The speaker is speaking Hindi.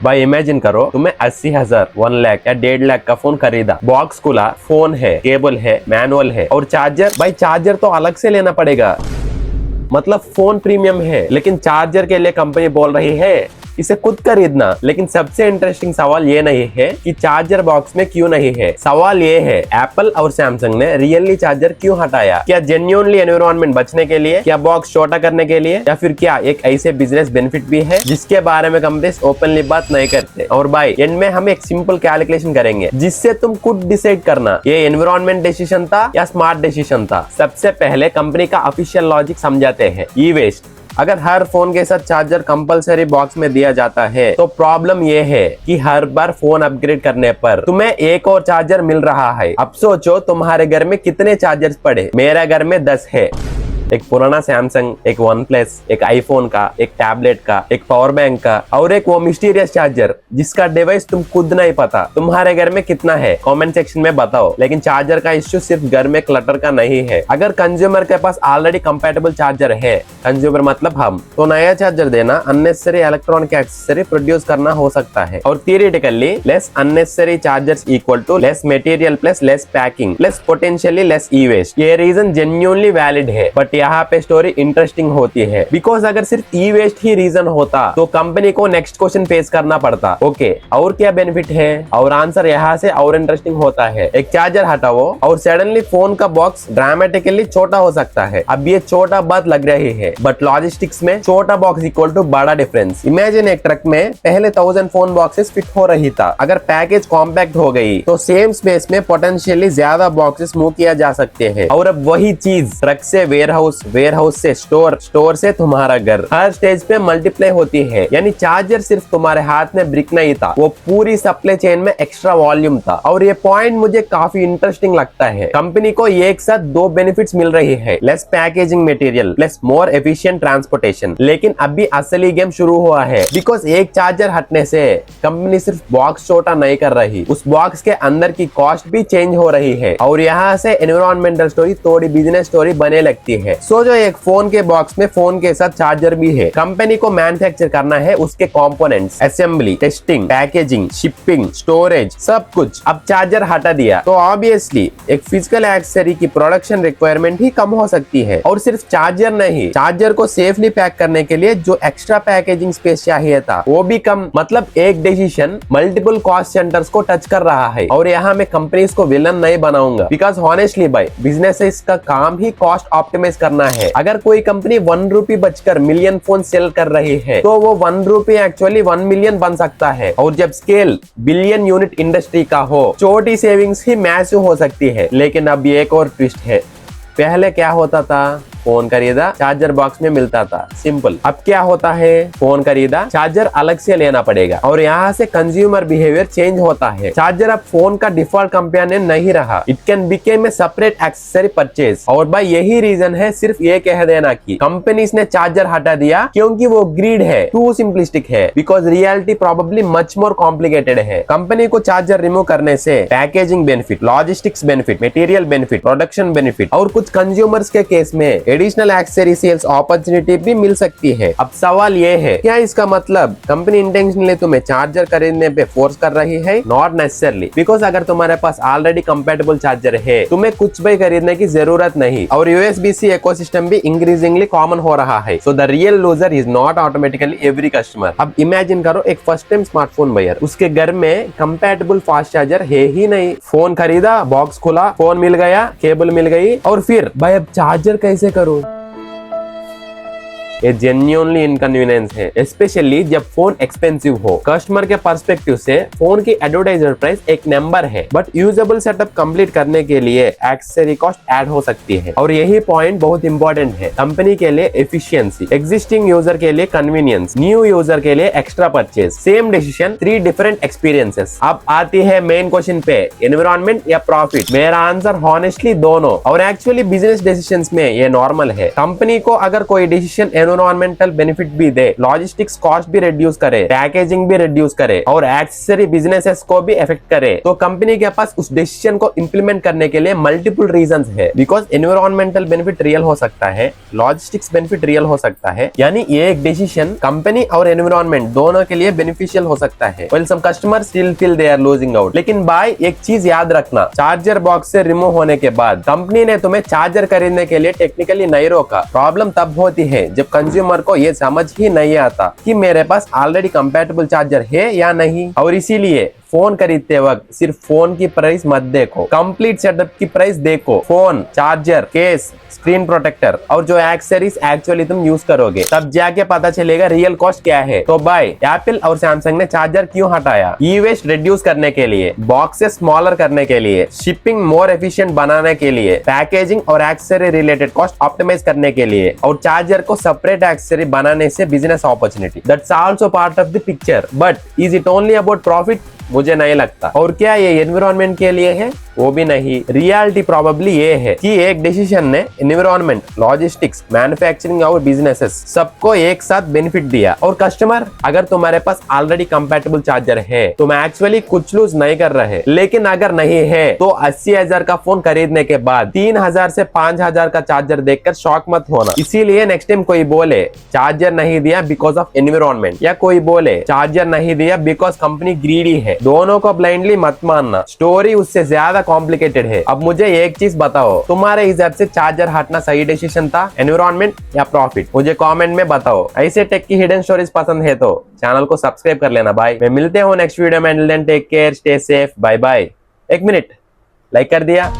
भाई इमेजिन करो, तुम्हें 80,000, 1 लाख या 1.5 लाख का फोन खरीदा, बॉक्स खुला, फोन है, केबल है, मैनुअल है और चार्जर। भाई चार्जर तो अलग से लेना पड़ेगा, मतलब फोन प्रीमियम है, लेकिन चार्जर के लिए कंपनी बोल रही है इसे खुद खरीदना। लेकिन सबसे इंटरेस्टिंग सवाल ये नहीं है कि चार्जर बॉक्स में क्यों नहीं है, सवाल ये है एप्पल और सैमसंग ने रियली चार्जर क्यों हटाया? क्या जेन्युइनली एनवायरनमेंट बचने के लिए, क्या बॉक्स छोटा करने के लिए, या फिर क्या एक ऐसे बिजनेस बेनिफिट भी है जिसके बारे में कंपनीज ओपनली बात नहीं करते? और भाई एंड में हम एक सिंपल कैलकुलेशन करेंगे जिससे तुम खुद डिसाइड करना ये एनवायरनमेंट डिसीजन था या स्मार्ट डिसीजन था। सबसे पहले कंपनी का ऑफिशियल लॉजिक समझाते हैं। ई वेस्ट, अगर हर फोन के साथ चार्जर कंपलसरी बॉक्स में दिया जाता है तो प्रॉब्लम ये है कि हर बार फोन अपग्रेड करने पर तुम्हें एक और चार्जर मिल रहा है। अब सोचो तुम्हारे घर में कितने चार्जर्स पड़े? मेरे घर में 10 है, एक पुराना सैमसंग, एक वन प्लस, एक आईफोन का, एक टैबलेट का, एक पावर बैंक का और एक वो मिस्टीरियस चार्जर जिसका डिवाइस तुम खुद नहीं पता। तुम्हारे घर में कितना है कमेंट सेक्शन में बताओ। लेकिन चार्जर का इश्यू सिर्फ घर में क्लटर का नहीं है। अगर कंज्यूमर के पास ऑलरेडी कंपैटिबल चार्जर है, कंज्यूमर मतलब हम, तो नया चार्जर देना अननेसेसरी इलेक्ट्रॉनिक एक्सेसरी प्रोड्यूस करना हो सकता है। और theoretically less unnecessary chargers equal to less material plus less packing plus potentially less e waste. ये रीजन जेन्युइनली वैलिड है, बट यहाँ पे स्टोरी इंटरेस्टिंग होती है। बिकॉज अगर सिर्फ ई वेस्ट ही रीजन होता तो कंपनी को नेक्स्ट क्वेश्चन फेस करना पड़ता, ओके और क्या बेनिफिट है? और आंसर यहाँ से और इंटरेस्टिंग होता है। एक चार्जर हटाओ और सडनली फोन का बॉक्स ड्रामेटिकली छोटा हो सकता है। अब ये छोटा बात लग रही है, बट लॉजिस्टिक्स में छोटा बॉक्स इक्वल टू बड़ा डिफरेंस। इमेजिन एक ट्रक में पहले 1000 फोन बॉक्सेस फिट हो रही था। अगर पैकेज कॉम्पैक्ट हो गई तो सेम स्पेस में पोटेंशियली ज्यादा बॉक्सेस मूव किया जा सकते हैं। और अब वही चीज ट्रक से वेयरहाउस से स्टोर, स्टोर से तुम्हारा घर, हर स्टेज पे मल्टीप्लाई होती है। यानी चार्जर सिर्फ तुम्हारे हाथ में ब्रिक नहीं था, वो पूरी सप्लाई चेन में एक्स्ट्रा वॉल्यूम था। और ये पॉइंट मुझे काफी इंटरेस्टिंग लगता है। कंपनी को ये एक साथ दो बेनिफिट्स मिल रही है, less packaging material plus more efficient transportation. लेकिन अभी असली गेम शुरू हुआ है, बिकॉज एक चार्जर हटने से कंपनी सिर्फ बॉक्स छोटा नहीं कर रही, उस बॉक्स के अंदर की कॉस्ट भी चेंज हो रही है। और यहाँ से एनवायरमेंटल स्टोरी थोड़ी बिजनेस स्टोरी बने लगती है। सो जो एक फोन के बॉक्स में फोन के साथ चार्जर भी है, कंपनी को मैन्युफैक्चर करना है उसके components, assembly, testing, packaging, shipping, storage, सब कुछ। अब चार्जर हटा दिया तो ऑब्वियसली एक फिजिकल एक्सेसरी की प्रोडक्शन रिक्वायरमेंट ही कम हो सकती है। और सिर्फ चार्जर नहीं, चार्जर को सेफली पैक करने के लिए जो एक्स्ट्रा पैकेजिंग स्पेस चाहिए था वो भी कम। मतलब एक डिसीजन मल्टीपल कॉस्ट सेंटर्स को टच कर रहा है। और यहाँ मैं कंपनीज को विलन नहीं बनाऊंगा, बिकॉज हॉनेस्टली भाई बिजनेस का काम ही कॉस्ट ऑप्टिमाइज करना है। अगर कोई कंपनी 1 रुपी बचकर मिलियन फोन सेल कर रही है तो वो 1 रुपी एक्चुअली 1 मिलियन बन सकता है। और जब स्केल बिलियन यूनिट इंडस्ट्री का हो, छोटी सेविंग्स ही मैसिव हो सकती है। लेकिन अब ये एक और ट्विस्ट है, पहले क्या होता था? फोन खरीदा, चार्जर बॉक्स में मिलता था, सिंपल। अब क्या होता है? फोन खरीदा, चार्जर अलग से लेना पड़ेगा। और यहाँ से कंज्यूमर बिहेवियर चेंज होता है। चार्जर अब फोन का डिफॉल्ट कंपेनियन नहीं रहा, it can became a separate accessory purchase. और भाई यही रीजन है सिर्फ ये कह देना कि कंपनीज ने चार्जर हटा दिया क्योंकि वो ग्रीड है, टू सिंपलिस्टिक है, because reality probably much more complicated है। कंपनी को चार्जर रिमूव करने से packaging benefit, logistics benefit, material benefit, production benefit और कुछ कंज्यूमर्स के केस में एडिशनल एक्सेसरी सेल्स अपॉर्चुनिटी भी मिल सकती है। अब सवाल ये है, क्या इसका मतलब कंपनी इंटेंशनली तुम्हें चार्जर खरीदने पे फोर्स कर रही है? नॉट नेसेसरली, बिकॉज अगर तुम्हारे पास ऑलरेडी कंपैटिबल चार्जर है तुम्हें कुछ भी खरीदने की जरूरत नहीं। और USB-C इकोसिस्टम भी इंक्रीजिंगली कॉमन हो रहा है। So the real loser is not automatically every customer. अब इमेजिन करो एक फर्स्ट टाइम स्मार्टफोन बायर, उसके घर में कंपैटिबल फास्ट चार्जर है ही नहीं। फोन खरीदा, बॉक्स खुला, फोन मिल गया, केबल मिल गई, और फिर भाई अब चार्जर कैसे करूं? ये जेन्युइनली इनकन्वीनियंस है, स्पेशली जब फोन एक्सपेंसिव हो। कस्टमर के पर्सपेक्टिव से फोन की एडवर्टाइजर प्राइस एक नंबर है, बट यूजेबल सेटअप कंप्लीट करने के लिए एक्सेसरी कॉस्ट ऐड हो सकती है। और यही पॉइंट बहुत इंपॉर्टेंट है। कंपनी के लिए एफिशिएंसी, एग्जिस्टिंग यूजर के लिए कन्वीनियंस, न्यू यूजर के लिए extra purchase, same decision, 3 different experiences. अब आती है मेन क्वेश्चन पे, एनवायरनमेंट या प्रॉफिट? मेरा आंसर हॉनेस्टली दोनों। और एक्चुअली बिजनेस डिसीजंस में ये नॉर्मल है। कंपनी को अगर कोई डिसीजन एनवायरमेंटल बेनिफिट भी दे, लॉजिस्टिक्स कॉस्ट भी रिड्यूस करे, पैकेजिंग भी रिड्यूस करे और एक्सेसरी बिजनेसेस को भी इफेक्ट करे, तो कंपनी के पास उस डिसीजन को इंप्लीमेंट करने के लिए मल्टीपल रीजंस है। बिकॉज एनवायरमेंटल बेनिफिट रियल हो सकता है, लॉजिस्टिक्स बेनिफिट रियल हो सकता है, यानी ये एक डिसीजन कंपनी और एनवायरमेंट दोनों के लिए बेनिफिशियल हो सकता है। While some customer still feel they are losing out. लेकिन भाई एक चीज याद रखना, चार्जर बॉक्स से रिमूव होने के बाद कंपनी ने तुम्हें चार्जर खरीदने के लिए टेक्निकली नहीं रोका। प्रॉब्लम तब होती है जब कंज्यूमर को ये समझ ही नहीं आता कि मेरे पास ऑलरेडी कंपैटिबल चार्जर है या नहीं। और इसीलिए फोन खरीदते वक्त सिर्फ फोन की प्राइस मत देखो, कंप्लीट सेटअप की प्राइस देखो। Phone, charger, case, screen protector और जो एक्सेसरीज एक्चुअली तुम यूज करोगे, तब जाके पता चलेगा रियल कॉस्ट क्या है। तो भाई एप्पल और सैमसंग ने चार्जर क्यों हटाया? ई वेस्ट रिड्यूस करने के लिए, बॉक्सेस स्मॉलर करने के लिए, शिपिंग मोर एफिशिएंट बनाने के लिए, पैकेजिंग और एक्सेसरी रिलेटेड कॉस्ट ऑप्टिमाइज करने के लिए, और चार्जर को सेपरेट एक्सेसरी बनाने से business opportunity. That's also part of the picture, but is it only about profit? मुझे नहीं लगता। और क्या ये एनवायरनमेंट के लिए है? वो भी नहीं। रियलिटी प्रोबेबली ये है कि एक डिसीजन ने एनवायरनमेंट, लॉजिस्टिक्स, मैन्युफैक्चरिंग और बिजनेसेस सबको एक साथ बेनिफिट दिया। और कस्टमर, अगर तुम्हारे पास ऑलरेडी कंपैटिबल चार्जर है, तुम एक्चुअली कुछ लूज नहीं कर रहे। लेकिन अगर नहीं है तो 80,000 का फोन खरीदने के बाद 3,000 से 5,000 का चार्जर देखकर शॉक मत होना। इसीलिए नेक्स्ट टाइम कोई बोले चार्जर नहीं दिया बिकॉज ऑफ एनवायरनमेंट, या कोई बोले चार्जर नहीं दिया बिकॉज कंपनी ग्रीडी है, दोनों को ब्लाइंडली मत मानना। स्टोरी उससे ज्यादा कॉम्प्लिकेटेड है। अब मुझे एक चीज बताओ, तुम्हारे हिसाब से चार्जर हटना सही डिसीजन था, एनवायरनमेंट या प्रॉफिट? मुझे कमेंट में बताओ। ऐसे टेक की हिडन स्टोरीज पसंद है तो चैनल को सब्सक्राइब कर लेना भाई। मैं मिलते हूँ नेक्स्ट वीडियो में। Take care, stay safe, bye bye. एक मिनट, लाइक कर दिया?